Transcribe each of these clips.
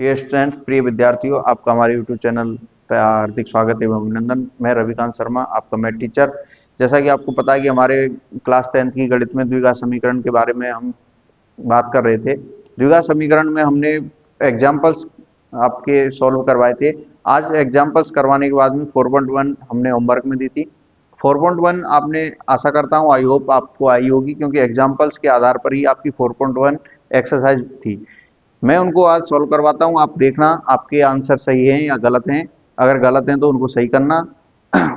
Dear student, प्रिय विद्यार्थियों, आपका हमारे यूट्यूब चैनल पर हार्दिक स्वागत एवं अभिनंदन। मैं रविकांत शर्मा, आपका मैथ टीचर। जैसा कि आपको पता है कि हमारे क्लास 10th की गणित में द्विघात समीकरण के बारे में हम बात कर रहे थे। द्विघात समीकरण में हमने एग्जाम्पल्स आपके सॉल्व करवाए थे। आज एग्जाम्पल्स करवाने के बाद में 4.1 हमने होमवर्क में दी थी। 4.1 आपने, आशा करता हूँ, आई होप आपको आई होगी, क्योंकि एग्जाम्पल्स के आधार पर ही आपकी 4.1 एक्सरसाइज थी। मैं उनको आज सॉल्व करवाता हूं, आप देखना आपके आंसर सही हैं या गलत हैं। अगर गलत हैं तो उनको सही करना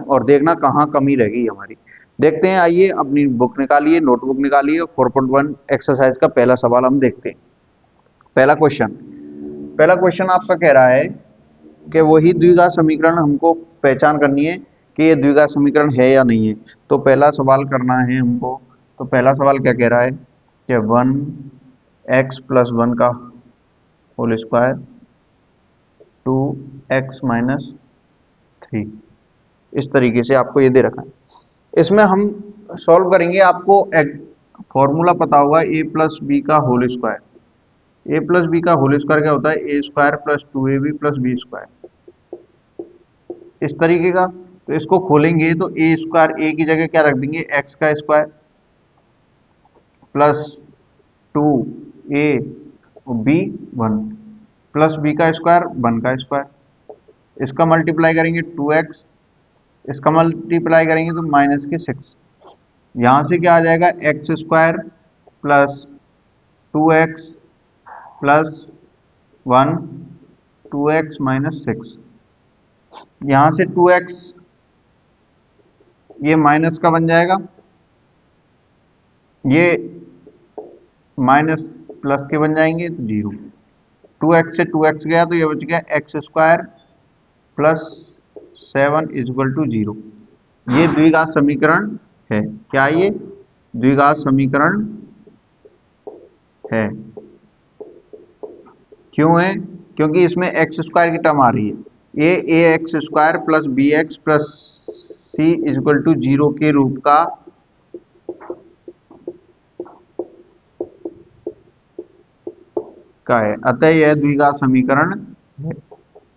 और देखना कहाँ कमी रह गई हमारी। देखते हैं, आइए अपनी बुक निकालिए, नोटबुक निकालिए। 4.1 एक्सरसाइज का पहला सवाल हम देखते हैं। पहला क्वेश्चन आपका कह रहा है कि वही द्विघात समीकरण हमको पहचान करनी है कि ये द्विघात समीकरण है या नहीं है। तो पहला सवाल करना है हमको। तो पहला सवाल क्या कह रहा है कि 1x+1 का होल स्क्वायर 2x-3, इस तरीके से आपको ये दे रखा है। इसमें हम सॉल्व करेंगे। आपको फॉर्मूला पता होगा a+b का होल स्क्वायर। a+b का होल स्क्वायर क्या होता है? a² + 2ab + b², इस तरीके का। तो इसको खोलेंगे तो a² की जगह क्या रख देंगे? x का स्क्वायर प्लस 2a और b 1 प्लस b का स्क्वायर 1 का स्क्वायर। इसका मल्टीप्लाई करेंगे 2x, इसका मल्टीप्लाई करेंगे तो -6। यहां से क्या आ जाएगा? x² plus 2x plus 1, 2x -6। यहां से 2x ये माइनस का बन जाएगा, ये माइनस प्लस के बन जाएंगे तो 0। 2x से 2x गया तो ये बच गया x² प्लस 7 = 0। ये द्विघात समीकरण है। क्या ये द्विघात समीकरण है? क्यों है? क्योंकि इसमें x² की टर्म आ रही है। ये ax² plus bx plus c = 0 के रूप का है। अतः यह द्विघात समीकरण है।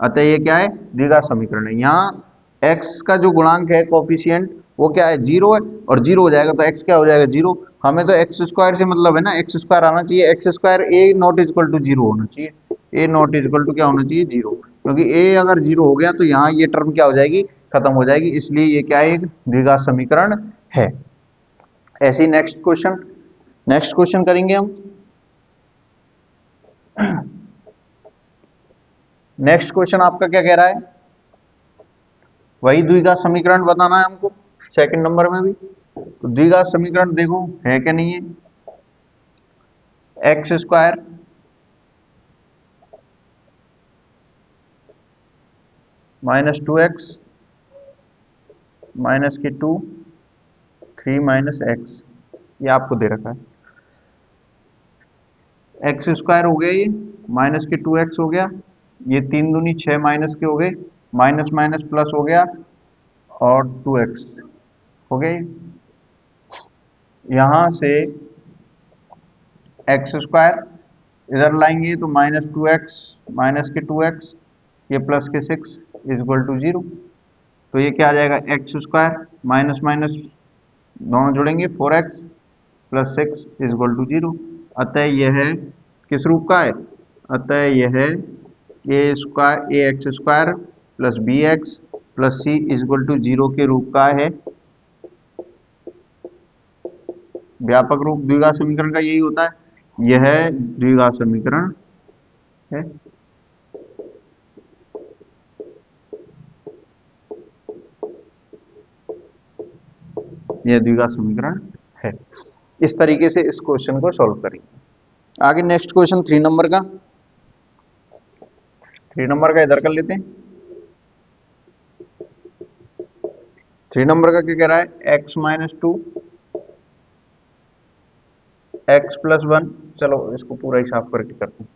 अतः ये क्या है? द्विघात समीकरण है। यहाँ x का जो गुणांक है, कोफिशिएंट, वो क्या है? 0 है। और 0 हो जाएगा तो x क्या हो जाएगा? 0। हमें तो x² से मतलब है ना, x² आना चाहिए। x² a ≠ 0 होना चाहिए। a ≠ क्या होना चाहिए? 0। क्योंकि a अगर 0 हो गया तो यहाँ ये टर्म क्या हो जाएगी? खत्म हो जाएगी। इसलिए ये क्या है? एक द्विघात समीकरण है। ऐसे ही नेक्स्ट क्वेश्चन करेंगे हम। नेक्स्ट क्वेश्चन आपका क्या कह रहा है? वही द्विघात समीकरण बताना है हमको, सेकंड नंबर में भी। तो द्विघात समीकरण देखो है क्या नहीं है। x² -2x -2 3 - x, ये आपको दे रखा है। x² हो गया, ये -2x हो गया, ये 3 दूनी 6 माइनस के हो गए, माइनस माइनस प्लस हो गया और 2x हो गए। यहां से x² इधर लाएंगे तो -2x -2x, ये प्लस के 6 = 0। तो ये क्या आ जाएगा? x² माइनस माइनस दोनों जुड़ेंगे 4x प्लस 6 = 0। अतः यह किस रूप का है? अतः यह ax² plus bx plus c = 0 के रूप का है। व्यापक रूप द्विघात समीकरण का यही होता है। यह द्विघात समीकरण है। यह द्विघात समीकरण है। इस तरीके से इस क्वेश्चन को सॉल्व करेंगे। आगे नेक्स्ट क्वेश्चन 3 नंबर का। 3 नंबर का इधर कर लेते हैं। 3 नंबर का क्या कह रहा है? x - 2 x + 1। चलो इसको पूरा हिसाब करके करते हैं।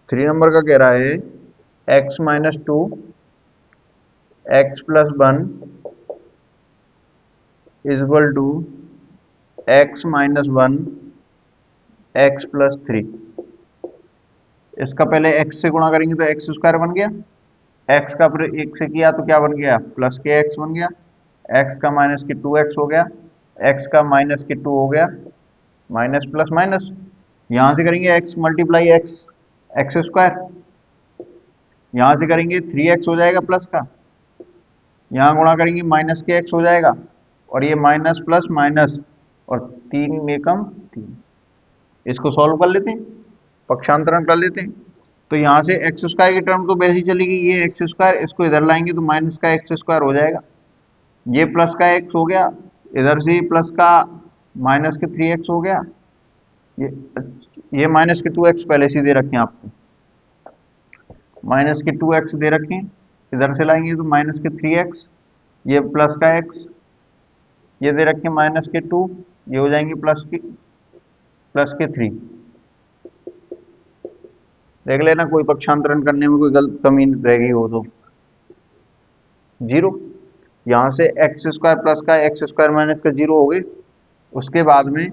3 नंबर का कह रहा है x - 2 x + 1 = x minus one x plus three. इसका पहले एक्स से गुणा करेंगे तो एक्स स्क्वायर बन गया, एक्स का फिर एक से किया तो क्या बन गया, प्लस के एक्स बन गया, एक्स का माइनस के टू एक्स हो गया, एक्स का माइनस के टू हो गया, माइनस प्लस माइनस, यहां से करेंगे x multiply x, x square, यहां से करेंगे थ्री एक्स हो जाएगा प्लस का, यहां गुणा करेंगे माइनस के एक्स हो जाएगा, और ये माइनस प्लस माइनस, और तीन में कम तीन। इसको सॉल्व कर लेते हैं, पक्षांतरण कर लेते हैं। तो यहाँ से एक्स स्क्वायर की टर्म तो वैसे ही चली गई, ये एक्स स्क्वायर, इसको इधर लाएंगे तो माइनस का एक्स स्क्वायर हो जाएगा, ये प्लस का एक्स हो गया, इधर से प्लस का माइनस के थ्री एक्स हो गया, ये माइनस के टू एक्स पहले से दे रखे हैं आपको, माइनस के टू एक्स दे रखे हैं, इधर से लाएंगे तो माइनस के थ्री एक्स, ये प्लस का एक्स, ये दे रखे हैं माइनस के टू, ये हो जाएंगे प्लस के थ्री। देख लेना कोई पक्षांतरण करने में कोई गलत कमी रह गई हो तो। जीरो, यहां से एक्स स्क्वायर प्लस का एक्स स्क्वायर माइनस का जीरो हो गए, उसके बाद में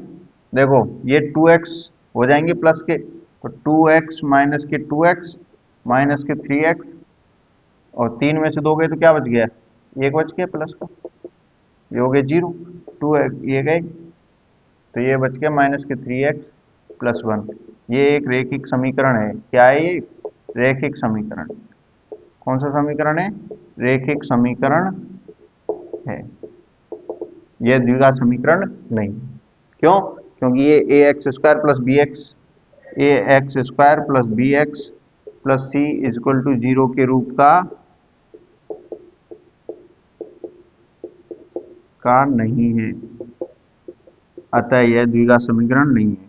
देखो ये टू एक्स हो जाएंगे प्लस के, तो टू एक्स माइनस के टू एक्स माइनस के थ्री एक्स, और तीन में से दो गए तो क्या बच गया, एक बच गया प्लस का, ये हो गया जीरो, टू ये गए तो ये बच गया माइनस के थ्री एक्स प्लस वन। ये एक रैखिक समीकरण है, क्या है ये, रैखिक समीकरण। कौन सा समीकरण है, रैखिक समीकरण है, यह द्विघात समीकरण नहीं। क्यों, क्योंकि ये a x square plus b x, a x square plus b x plus c is equal to zero के रूप का नहीं है, अतः यह द्विघात समीकरण नहीं है।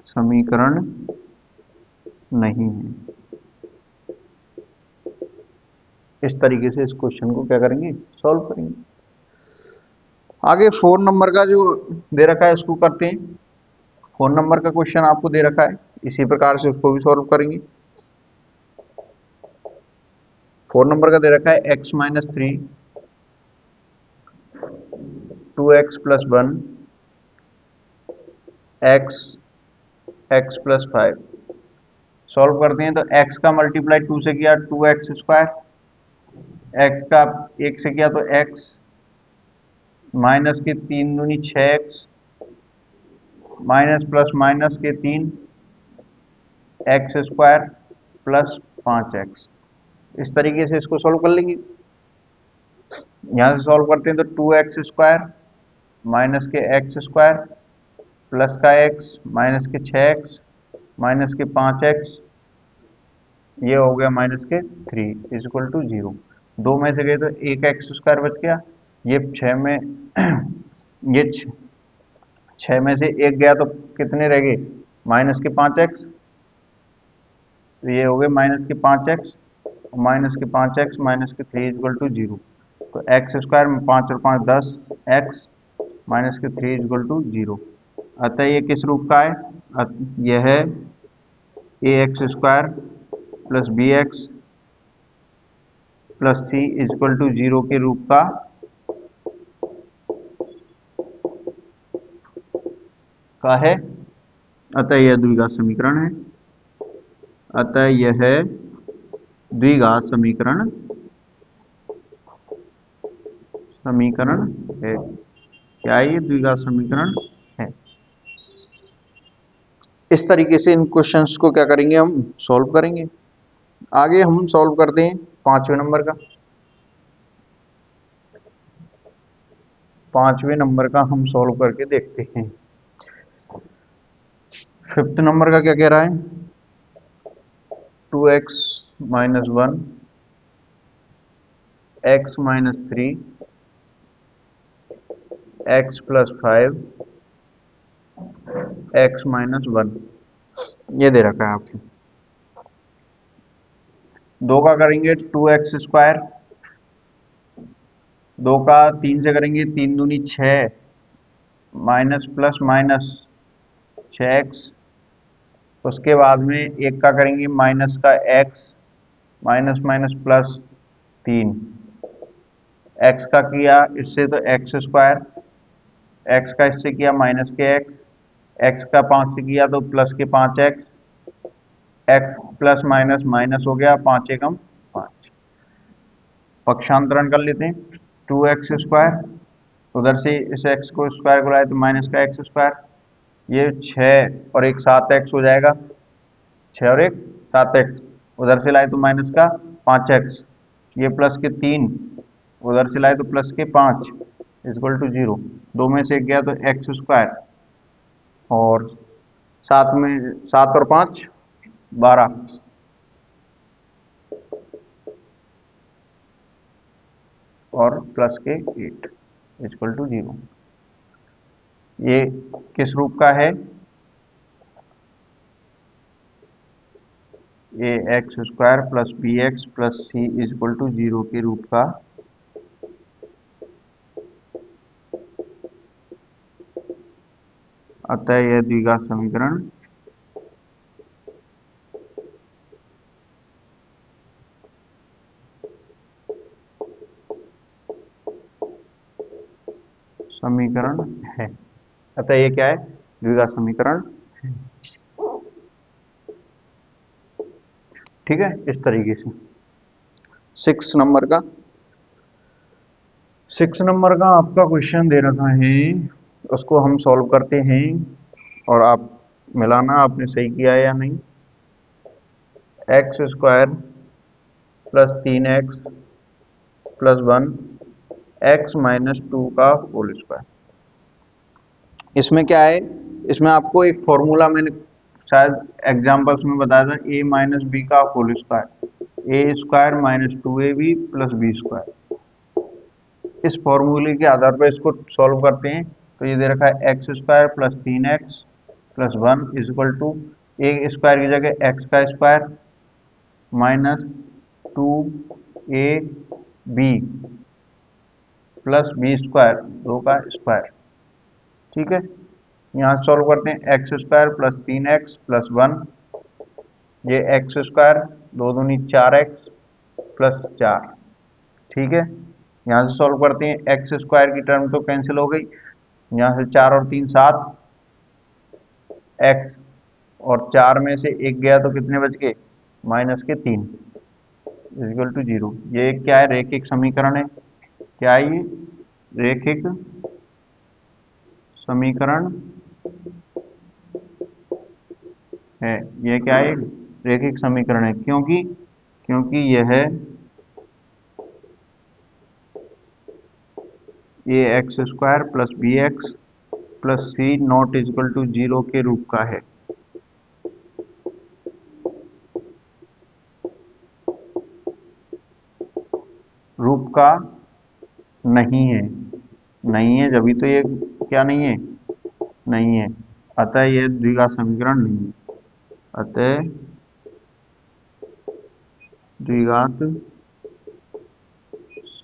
समीकरण नहीं है। इस तरीके से इस क्वेश्चन को क्या करेंगे, सॉल्व करेंगे। आगे 4 नंबर का जो दे रखा है इसको करते हैं। 4 नंबर का क्वेश्चन आपको दे रखा है, इसी प्रकार से उसको भी सॉल्व करेंगे। 4 नंबर का दे रखा है x minus three, two x plus one, x x plus five. Solve करते हैं तो x का मल्टीप्लाई टू से किया टू एक्स स्क्वायर, एक्स का एक से किया तो x, माइनस के तीन दूनी छः एक्स, माइनस प्लस माइनस के तीन, एक्स स्क्वायर प्लस पाँच एक्स। इस तरीके से इसको सॉल्व कर लेंगे। यहाँ से सॉल्व करते हैं तो टू एक्स स्क्वायर माइनस के एक्स स्क्वायर प्लस का एक्स माइनस के छः एक्स माइनस के पाँच एक्स, ये हो गया माइनस के three is equal to zero. दो में से गए तो एक एक्स स्क्वायर बच गया, ये छः में ये छः में से एक गया तो कितने रह गए, माइनस के पाँच एक्स, तो ये हो गए माइनस के पाँच एक्स, माइनस के पाँच एक्स माइनस के थ्री इक्वल टू जीरो। तो एक्स स्क्वायर में पाँच और पाँच दस एक्स माइनस के थ्री इक्वल टू जीरो। अतः ये किस रूप का है, यह है a x square plus b x plus c equal to zero के रूप का है। अतः यह द्विघात समीकरण है, अतः यह द्विघात समीकरण है। क्या ये द्विघात समीकरण है। इस तरीके से इन क्वेश्चंस को क्या करेंगे, हम सॉल्व करेंगे। आगे हम सॉल्व करते हैं 5वें नंबर का। 5वें नंबर का हम सॉल्व करके देखते हैं। 5th नंबर का क्या कह रहा है, two x minus one, x minus three, x plus five, x minus one, ये दे रखा है आपको। दो का करेंगे टू एक्स स्क्वायर, दो का तीन से करेंगे तीन दूनी छः, माइनस प्लस माइनस छः एक्स, उसके बाद में एक का करेंगे माइनस का x, minus minus plus 3, x का किया इससे तो एक्स स्क्वायर, एक्स का इससे किया माइनस के एक्स, एक्स का 5 से किया तो प्लस के 5x, x plus minus minus हो गया, 5 एकम 5। पक्षांतरण कर लेते हैं, 2x² उधर से इस x को स्क्वायर को लाए तो माइनस का x², ये 6 और एक 7x हो जाएगा, 6 और एक 7x, उधर से लाए तो माइनस का 5x, ये प्लस के 3, उधर से लाए तो प्लस के 5 इक्वल टू 0, दो में से एक गया तो x², और 7 में 7 और 5 12, और प्लस के 8 इक्वल टू 0। ये किस रूप का है? A x² plus bx plus c equal to 0 के रूप का अतः यह द्विघात समीकरण है। अतः ये क्या है? द्विघात समीकरण है। ठीक है, इस तरीके से 6 नंबर का आपका क्वेश्चन दे रखा है, उसको हम सॉल्व करते हैं और आप मिलाना आपने सही किया है या नहीं। x² plus 3x plus 1 x minus 2 का होल स्क्वायर। इसमें क्या है, इसमें आपको एक फॉर्मूला मैंने शायद एग्जाम्पल्स में बताया था, a माइनस बी का whole square, a² minus 2ab plus b²। इस फॉर्मूले के आधार पर इसको सॉल्व करते हैं तो ये दे रखा है x² plus 3x plus 1 equal to a square की जगह x का square minus 2ab plus b² 2 का स्क्वायर। ठीक है, यहाँ सॉल्व करते हैं x² प्लस 3x प्लस 1, ये x², 2 दूनी 4x प्लस 4। ठीक है, यहाँ से सॉल्व करते हैं, x² की टर्म तो कैंसिल हो गई, यहाँ से 4 और 3 7, x और 4 में से एक गया तो कितने बच गए? माइनस के 3 इक्वल टू 0। ये क्या है? रैखिक समीकरण है। क्या है ये? रैखिक समीकरण है। यह क्या है? रैखिक समीकरण है, क्योंकि यह ये x² plus bx plus c not equal to 0 के रूप का है। रूप का नहीं है, जब तो ये क्या नहीं है? नहीं है, अतः यह द्विघात समीकरण नहीं है। अतः द्विघात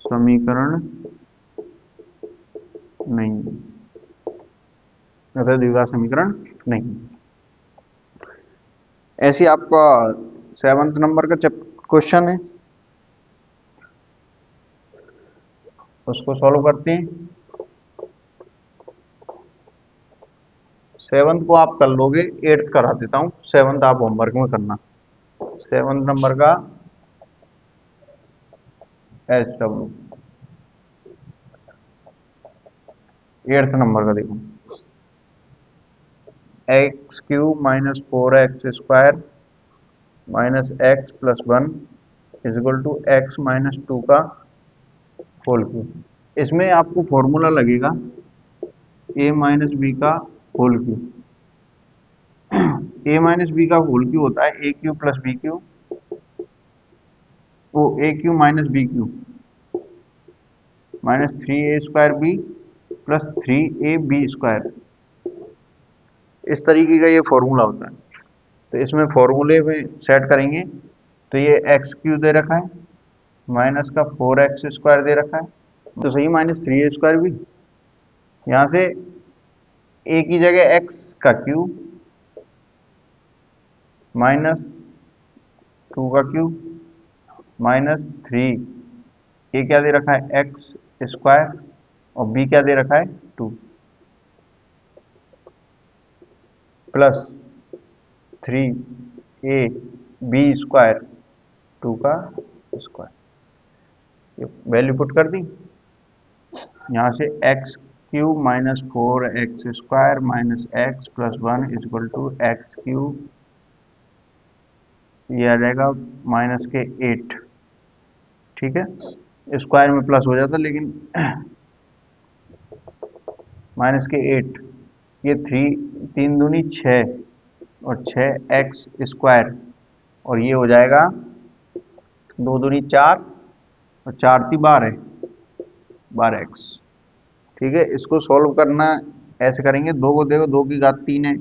समीकरण नहीं, अतः द्विघात समीकरण नहीं। ऐसे आपका 7th नंबर का क्वेश्चन है, उसको सॉल्व करते हैं। 7th को आप कर लोगे, 8th करा देता हूं, 7th आप होमवर्क में करना। 7th नंबर का HW, 8th नंबर का देखो, x³ minus 4x² minus x plus 1 equal to x minus 2 का होल क्यूब। इसमें आपको फॉर्मूला लगेगा a माइनस बी का whole cube. a minus B का होल क्यूब होता है a³ प्लस b³ वो a³ minus b³ minus 3a² plus 3ab²। इस तरीके का ये फॉर्मूला होता है। तो इसमें फॉर्मूले में सेट करेंगे तो ये x³ दे रखा है, माइनस का 4x² दे रखा है, तो सही माइनस 3a² भी, यहाँ से a की जगह x का क्यूब माइनस 2 का क्यूब -3, ए क्या दे रखा है एक्स स्क्वायर और बी क्या दे रखा है 2, प्लस 3ab² 2 का स्क्वायर, ये वैल्यू पुट कर दी। यहाँ से x³ -4x² minus x plus 1 is equal to x³, ये आ जाएगा -8। ठीक है, स्क्वायर में प्लस हो जाता लेकिन -8, ये 3 दूनी 6 और 6x² और ये हो जाएगा 2 दूनी 4 और 4 × 3 = 12x। ठीक है, इसको सॉल्व करना ऐसे करेंगे, 2 को देखो 2 की घात 3 है,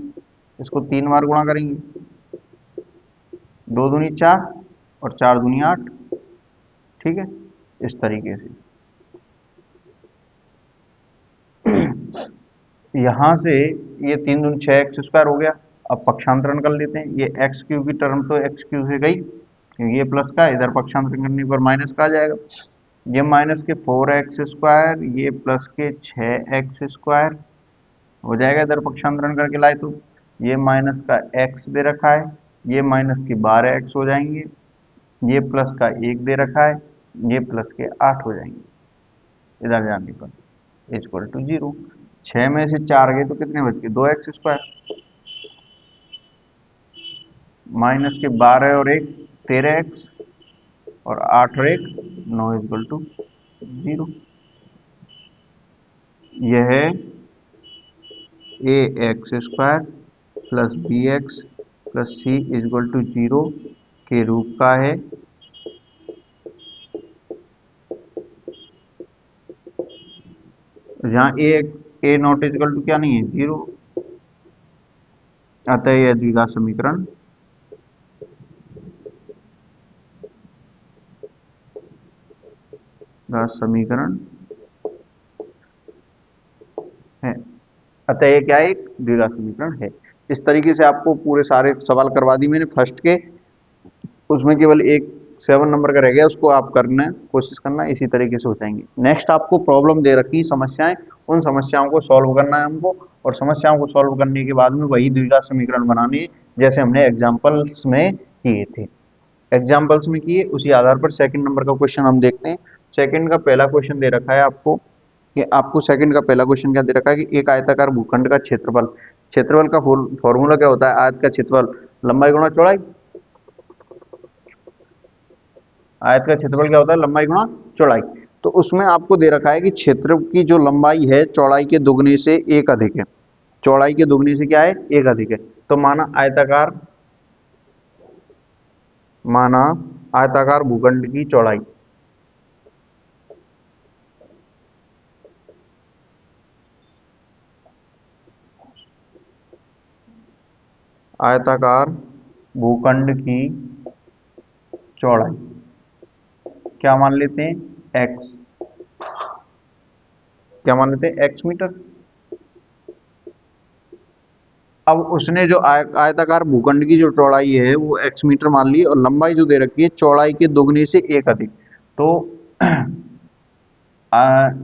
इसको 3 बार गुणा करेंगे, 2 दूनी 4 और 4 दूनी 8। ठीक है, इस तरीके से यहाँ से ये 3 दूनी 6x² हो गया। अब पक्षांतरण कर लेते हैं, ये x³ की टर्म तो x³ से गई क्योंकि ये प्लस का, इधर पक्षांतरण करने पर माइनस का आ जाएगा। ये -4x², ये प्लस के 6x² हो जाएगा, इधर पक्षांतरण करके लाए तो ये माइनस का x दे रखा है, ये माइनस के 12x हो जाएंगे, ये प्लस का 1 दे रखा है, ये प्लस के 8 हो जाएंगे, इधर जाने पर इक्वल टू 0। 6 में से 4 गए तो कितने बच गए 2x², माइनस के 12 और 1 13x और 8 और 1 9 इक्वल टू 0। यह है ax² plus bx plus c equal to 0 के रूप का है। जहाँ a नॉट इक्वल टू क्या नहीं है 0, अतः यह द्विघात समीकरण है, अतः ये क्या है एक द्विघात समीकरण है। इस तरीके से आपको पूरे सारे सवाल करवा दी मैंने फर्स्ट के, उसमें केवल एक 7 नंबर का रह गया, उसको आप करना कोशिश करना, इसी तरीके से हो जाएंगे। नेक्स्ट आपको प्रॉब्लम दे रखी समस्याएं, उन समस्याओं को सॉल्व करना है हमको, और समस्याओं को सॉल्व करने के बाद में वही द्विघात समीकरण बनाने हैं जैसे हमने एग्जाम्पल्स में किए थे। एग्जाम्पल्स में किए उसी आधार पर सेकंड नंबर का क्वेश्चन हम देखते हैं। सेकंड का पहला क्वेश्चन दे रखा है आपको कि आपको सेकंड का पहला क्वेश्चन क्या दे रखा है कि एक आयताकार भूखंड का क्षेत्रफल, क्षेत्रफल का फॉर्मूला क्या होता है, आयत का क्षेत्रफल लंबाई गुणा चौड़ाई। आयत का क्षेत्रफल क्या होता है लंबाई गुणा चौड़ाई। तो उसमें आपको दे रखा है कि क्षेत्र की जो लंबाई है चौड़ाई के दुगने से 1 अधिक है, चौड़ाई के दुगने से क्या है 1 अधिक है। तो माना आयताकार भूखंड की चौड़ाई, आयताकार भूखंड की चौड़ाई क्या मान लेते हैं x, क्या मान लेते हैं x मीटर। अब उसने जो आयताकार भूखंड की जो चौड़ाई है वो x मीटर मान ली और लंबाई जो दे रखी है चौड़ाई के दुगने से 1 अधिक, तो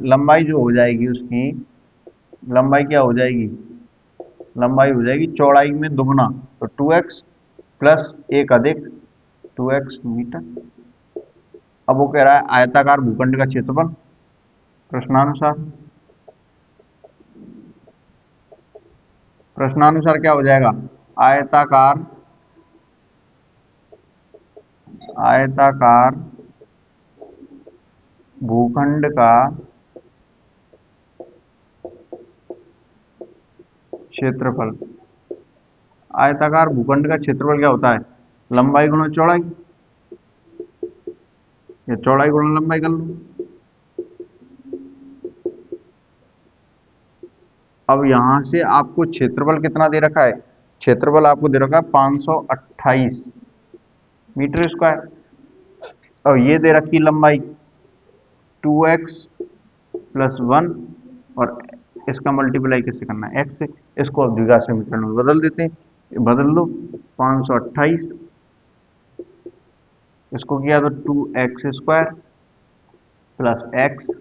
लंबाई जो हो जाएगी उसकी लंबाई क्या हो जाएगी, लंबाई हो जाएगी चौड़ाई में दुगना, तो 2x प्लस 1 अधिक 2x मीटर। अब वो कह रहा है आयताकार भूखंड का क्षेत्रफल, प्रश्नानुसार क्या हो जाएगा, आयताकार भूखंड का क्षेत्रफल, आयताकार भूखंड का क्षेत्रफल क्या होता है लंबाई गुणा चौड़ाई, या चौड़ाई गुणा लंबाई कर लो। अब यहां से आपको क्षेत्रफल कितना दे रखा है, क्षेत्रफल आपको दे रखा है 528 मीटर स्क्वायर, और ये दे रखी लंबाई 2x प्लस 1 और इसका मल्टीप्लाई कैसे करना है x से, इसको अब द्विघात समीकरण में बदल देते हैं, बदल दो 528 इसको किया तो 2x² प्लस x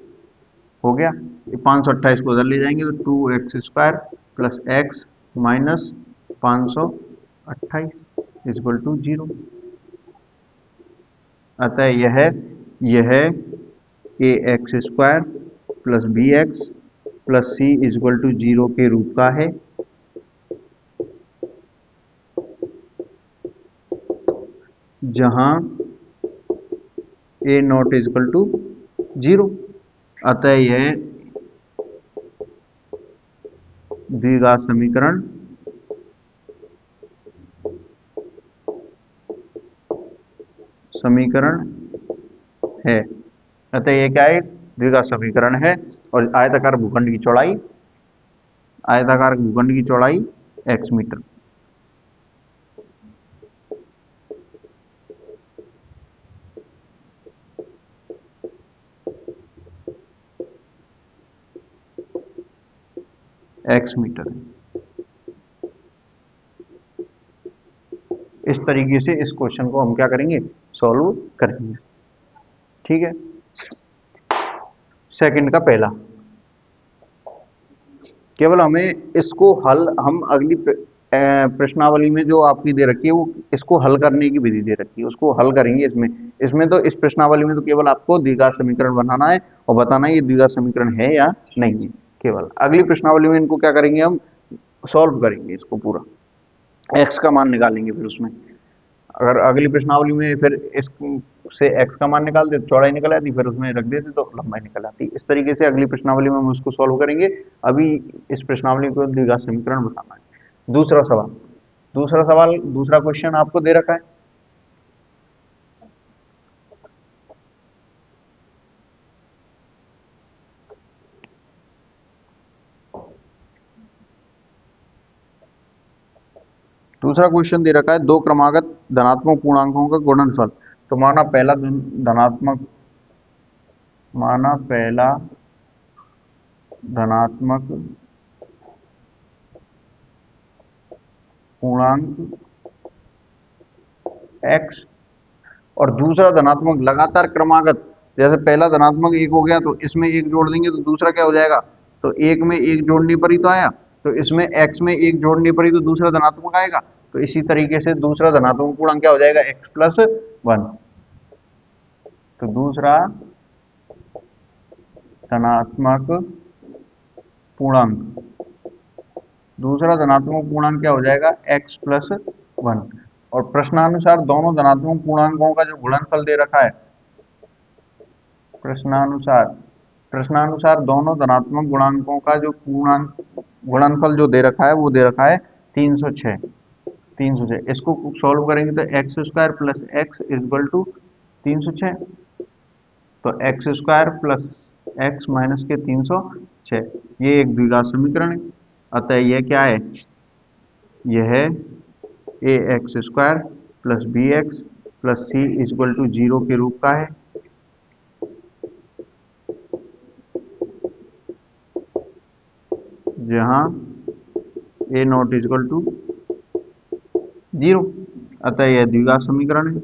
हो गया। ये 528 को उधर ले जाएंगे तो 2x² plus x minus 528 equal to 0। अतः यह ax² plus bx plus c equal to 0 के रूप का है, जहां a नॉट इक्वल टू 0। अतः यह द्विघात समीकरण है। अतः यह क्या है? द्विघात समीकरण है। और आयताकार भूखंड की चौड़ाई x मीटर। x मीटर है। इस तरीके से इस क्वेश्चन को हम क्या करेंगे? सॉल्व करेंगे। ठीक है। सेकंड का पहला, केवल हमें इसको हम अगली प्रश्नावली में जो आपकी दे रखी है वो इसको हल करने की विधि दे रखी है, उसको हल करेंगे इसमें तो इस प्रश्नावली में तो केवल आपको द्विघात समीकरण बनाना है और बताना है ये द्विघात समीकरण है या नहीं है। केवल अगली प्रश्नावली में इनको क्या करेंगे? हम सॉल्व करेंगे इसको पूरा, एक्स का मान निकालेंगे। फिर उसमें अगर अगली प्रश्नावली में फिर इस से x का मान निकाल दे, चौड़ाई निकल आती, फिर उसमें रख देते तो लंबाई निकल आती। इस तरीके से अगली प्रश्नावली में हम उसको सॉल्व करेंगे। अभी इस प्रश्नावली को द्विघात समीकरण बताना है। दूसरा क्वेश्चन आपको दे रखा है। दूसरा क्वेश्चन दे रखा है, दो क्रमागत धनात्मक पूर्णांकों का गुणनफल। तो माना पहला धनात्मक पूर्णांक x और दूसरा धनात्मक लगातार क्रमागत। जैसे पहला धनात्मक 1 हो गया तो इसमें 1 जोड़ देंगे तो दूसरा क्या हो जाएगा? तो 1 में 1 जोड़ने पर ही तो आया, तो इसमें x में 1 जोड़ने पर ही तो दूसरा धनात्मक आएगा। तो इसी तरीके से दूसरा धनात्मक पूर्णांक क्या हो जाएगा? x plus 1। तो दूसरा धनात्मक पूर्णांक क्या हो जाएगा? x plus 1। और प्रश्नानुसार दोनों धनात्मक पूर्णांकों का जो गुणनफल दे रखा है, प्रश्नानुसार दोनों धनात्मक गुणांकों का जो गुणनफल जो दे रखा है वो दे रखा है 306। इसको सॉल्व करेंगे तो x² plus x equal to 306। तो x² प्लस x माइनस के 306, ये एक द्विघात समीकरण है। अतः यह क्या है? यह ax² plus bx plus c equal to 0 के रूप का है, जहां a नॉट इक्वल टू 0। अतः यह द्विघात समीकरण है।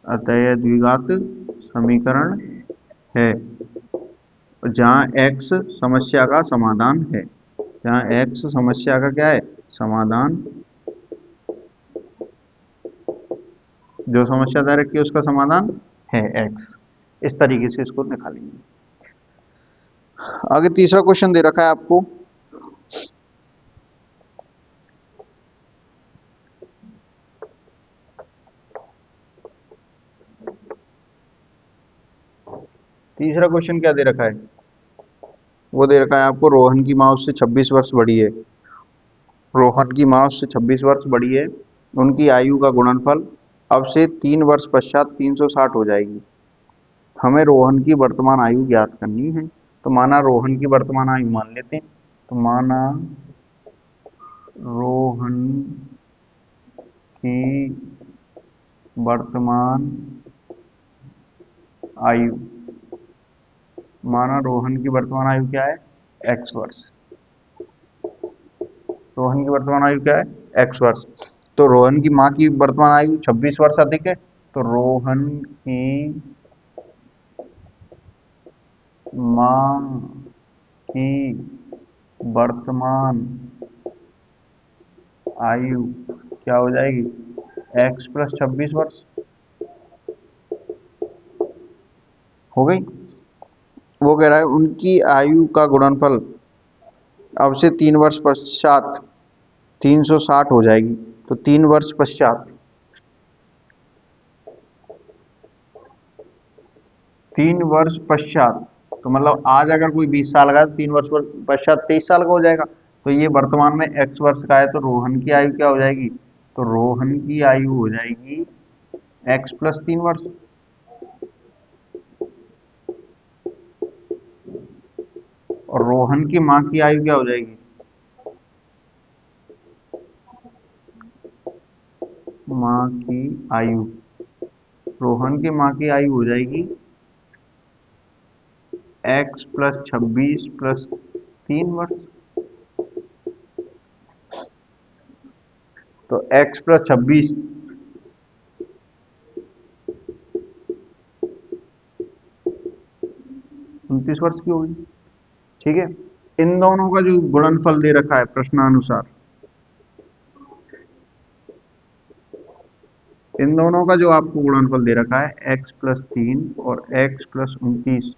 अतः यह द्विघात समीकरण है, जहां x समस्या का समाधान है। जहां x समस्या का क्या है? समाधान। जो समस्या दे रखी है उसका समाधान है x। इस तरीके से इसको निकालेंगे। आगे तीसरा क्वेश्चन दे रखा है आपको, तीसरा क्वेश्चन क्या दे रखा है? वो दे रखा है आपको, रोहन की माँ उससे 26 वर्ष बड़ी है। रोहन की माँ उससे 26 वर्ष बड़ी है, उनकी आयु का गुणनफल अब से 3 वर्ष पश्चात 360 हो जाएगी। हमें रोहन की वर्तमान आयु ज्ञात करनी है। तो माना रोहन की वर्तमान आयु मान लेते हैं। तो माना रोहन की वर्तमान आयु, माना रोहन की वर्तमान आयु क्या है? x वर्ष। रोहन की वर्तमान आयु क्या है? x वर्ष। तो रोहन की माँ की वर्तमान आयु 26 वर्ष अधिक है, तो रोहन की माँ की वर्तमान आयु क्या हो जाएगी? x प्लस 26 वर्ष हो गई। वो कह रहा है उनकी आयु का गुणनफल अब से 3 वर्ष पश्चात 360 हो जाएगी। तो 3 वर्ष पश्चात, 3 वर्ष पश्चात, तो मतलब आज अगर कोई 20 साल का है तो 3 वर्ष पश्चात 23 साल का हो जाएगा। तो ये वर्तमान में x वर्ष का है, तो रोहन की आयु क्या हो जाएगी? तो रोहन की आयु हो जाएगी x प्लस 3 वर्ष। और रोहन की माँ की आयु क्या हो जाएगी? माँ की आयु, रोहन की माँ की आयु हो जाएगी x प्लस 26 प्लस 3 वर्ष। तो x प्लस 26 29 वर्ष की होगी। ठीक है, इन दोनों का जो गुणनफल दे रखा है प्रश्नानुसार, इन दोनों का जो आपको गुणनफल दे रखा है x प्लस 3 और x प्लस 29,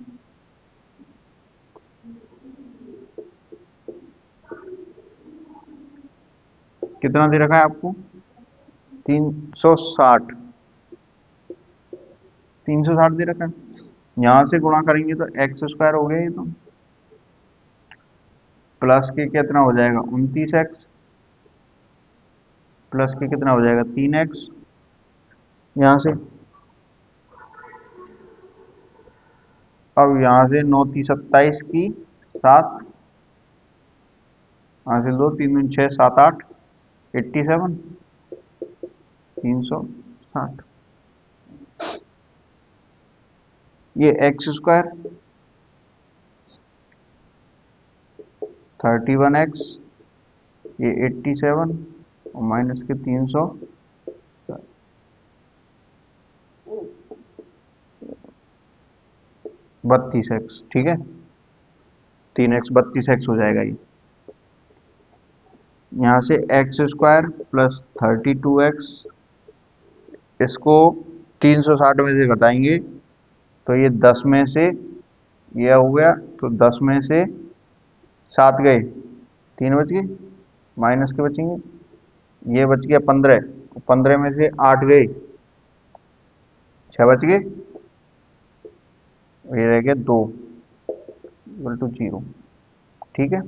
कितना दे रखा है आपको? 360, 360 दे रखा है। यहां से गुणा करेंगे तो एक्स स्क्वायर हो गया ये तो, प्लस के कितना हो जाएगा? 29x, प्लस के कितना हो जाएगा? 3x। यहां से अब यहां से 9 3 27 की 7, यहां से 2 3 दूनी 6 7 8 87, 360। ये एक्स स्क्वायर 31x, ये 87 और माइनस के 332x। ठीक है, 3x 32x हो जाएगा ये। यहाँ से एक्स स्क्वायर प्लस 32x, इसको 360 में से घटाएंगे तो ये 10 में से ये हो गया, तो 10 में से 7 गए, 3 बच गए, माइनस के बचेंगे, ये बच गया 15, 15 में से 8 गए, 6 बच गए, ये रह गया 2 इक्वल टू 0। ठीक है,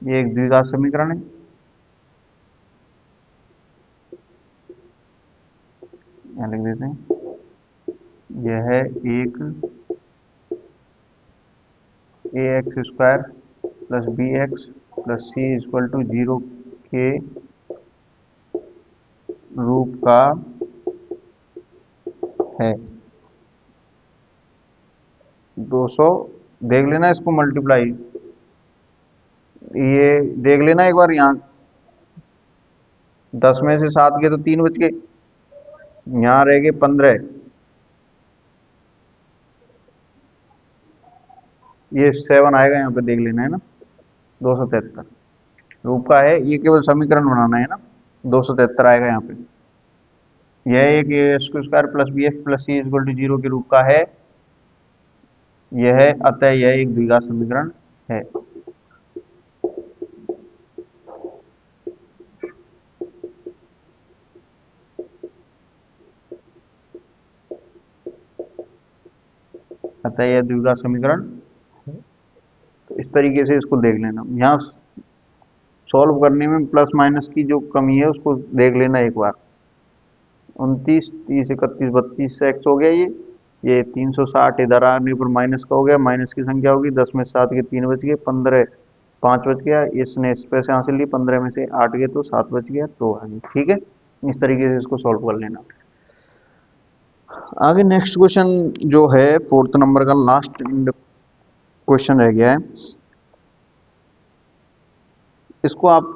ये एक द्विघात समीकरण है। यहाँ लिख देते हैं, यह है एक a x square plus b x plus c equal to 0 के रूप का है। 200 देख लेना, इसको मल्टीप्लाई, ये देख लेना एक बार। यहाँ 10 में से 7 गए तो 3 बच गए, यहाँ रह गए 15, ये 7 आएगा यहाँ पे, देख लेना है ना। 273 रूप का है, ये केवल समीकरण बनाना है ना। 273 आएगा यहाँ पे। यह एक a square plus b x plus c equal to 0 के रूप का है, यह है, अतः यह एक द्विघात समीकरण है। अतः यह द्विघात समीकरण, तो इस तरीके से इसको देख लेना। यहाँ सॉल्व करने में प्लस माइनस की जो कमी है उसको देख लेना एक बार। 29 30 31 32 से एक्स हो गया, ये 360 इधर आने पर माइनस का हो गया, माइनस की संख्या होगी, 10 में 7 के 3 बच गए, 15 5 बच गया, इसने इस पे से हासिल ली, 15 में से 8 गए तो 7 बच गया, 2 आ गई। ठीक है, इस तरीके से इसको सॉल्व कर लेना। आगे नेक्स्ट क्वेश्चन जो है 4th नंबर का लास्ट क्वेश्चन रह गया है। इसको आप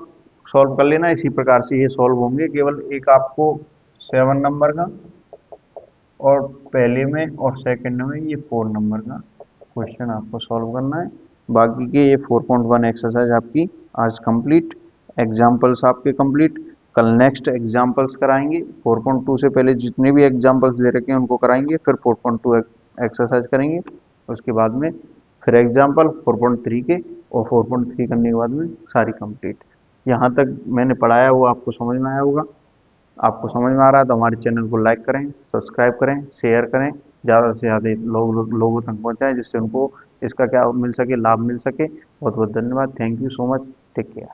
सॉल्व कर लेना। इसी प्रकार से ये सॉल्व होंगे। केवल एक आपको 7 नंबर का और पहले में और सेकंड में ये 4 नंबर का क्वेश्चन आपको सॉल्व करना है। बाकी के ये 4.1 एक्सरसाइज आपकी आज कंप्लीट, एग्जाम्पल्स आपके कंप्लीट। कल नेक्स्ट एग्जाम्पल्स कराएंगे। 4.2 से पहले जितने भी एग्जाम्पल्स दे रखे हैं उनको कराएंगे, फिर 4.2 एक्सरसाइज करेंगे। उसके बाद में फिर एग्जाम्पल 4.3 के, और 4.3 करने के बाद में सारी कंप्लीट। यहाँ तक मैंने पढ़ाया वो आपको समझ में आया होगा। आपको समझ में आ रहा है तो हमारे चैनल को लाइक करें, सब्सक्राइब करें, शेयर करें, ज़्यादा से ज़्यादा लोगों तक पहुँचाएं, जिससे उनको इसका क्या मिल सके, लाभ मिल सके। बहुत बहुत धन्यवाद। Thank you so much. Take care.